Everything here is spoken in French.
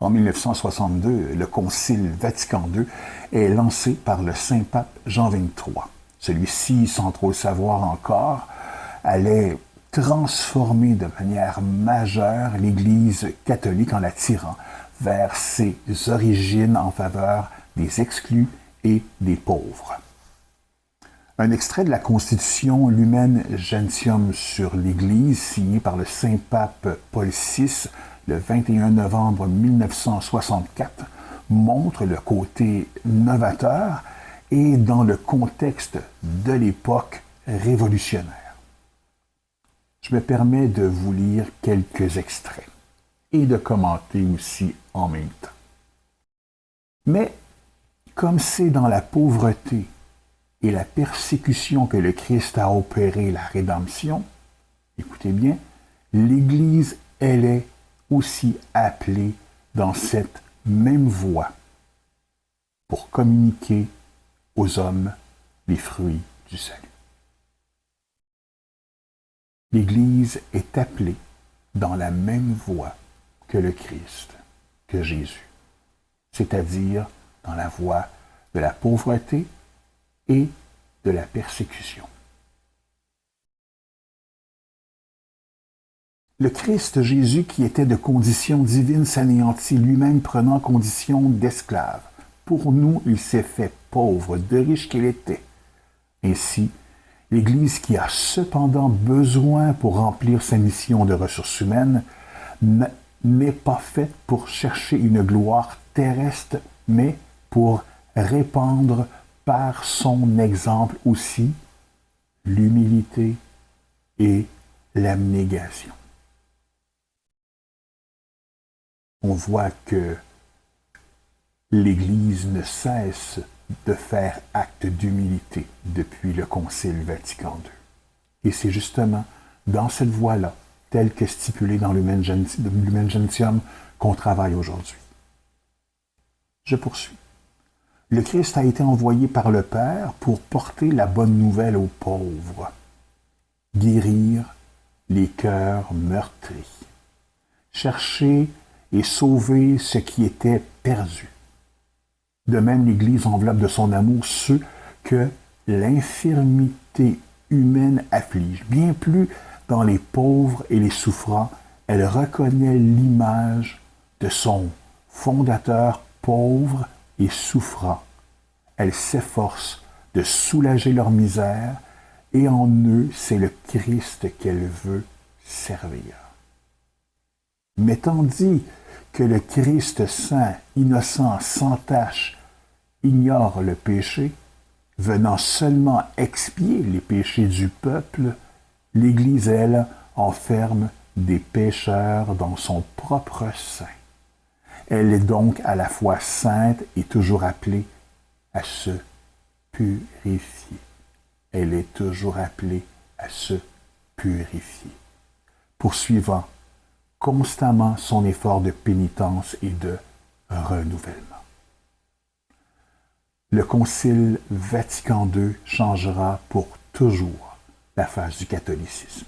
En 1962, le Concile Vatican II est lancé par le Saint-Pape Jean XXIII. Celui-ci, sans trop le savoir encore, allait transformer de manière majeure l'Église catholique en la tirant vers ses origines en faveur des exclus et des pauvres. Un extrait de la Constitution Lumen Gentium sur l'Église, signé par le Saint-Pape Paul VI le 21 novembre 1964, montre le côté novateur et dans le contexte de l'époque révolutionnaire. Je me permets de vous lire quelques extraits et de commenter aussi en même temps. Mais, comme c'est dans la pauvreté et la persécution que le Christ a opéré la rédemption, écoutez bien, l'Église, elle est aussi appelée dans cette même voie pour communiquer aux hommes les fruits du salut. L'Église est appelée dans la même voie que le Christ, que Jésus, c'est-à-dire dans la voie de la pauvreté et de la persécution. Le Christ Jésus, qui était de condition divine, s'anéantit lui-même prenant condition d'esclave. Pour nous, il s'est fait pauvre, de riche qu'il était. Ainsi, l'Église, qui a cependant besoin pour remplir sa mission de ressources humaines, n'est pas faite pour chercher une gloire terrestre, mais pour répandre par son exemple aussi l'humilité et l'abnégation. On voit que l'Église ne cesse de faire acte d'humilité depuis le Concile Vatican II. Et c'est justement dans cette voie-là, telle que stipulée dans Lumen Gentium, qu'on travaille aujourd'hui. Je poursuis. Le Christ a été envoyé par le Père pour porter la bonne nouvelle aux pauvres, guérir les cœurs meurtris, chercher et sauver ce qui était perdu. De même, l'Église enveloppe de son amour ceux que l'infirmité humaine afflige. Bien plus dans les pauvres et les souffrants, elle reconnaît l'image de son fondateur pauvre et souffrant. Elle s'efforce de soulager leur misère et en eux, c'est le Christ qu'elle veut servir. Mais tandis que le Christ saint, innocent, sans tache, ignore le péché, venant seulement expier les péchés du peuple, l'Église, elle, enferme des pécheurs dans son propre sein. Elle est donc à la fois sainte et toujours appelée à se purifier. Elle est toujours appelée à se purifier, poursuivant constamment son effort de pénitence et de renouvellement. Le Concile Vatican II changera pour toujours la face du catholicisme.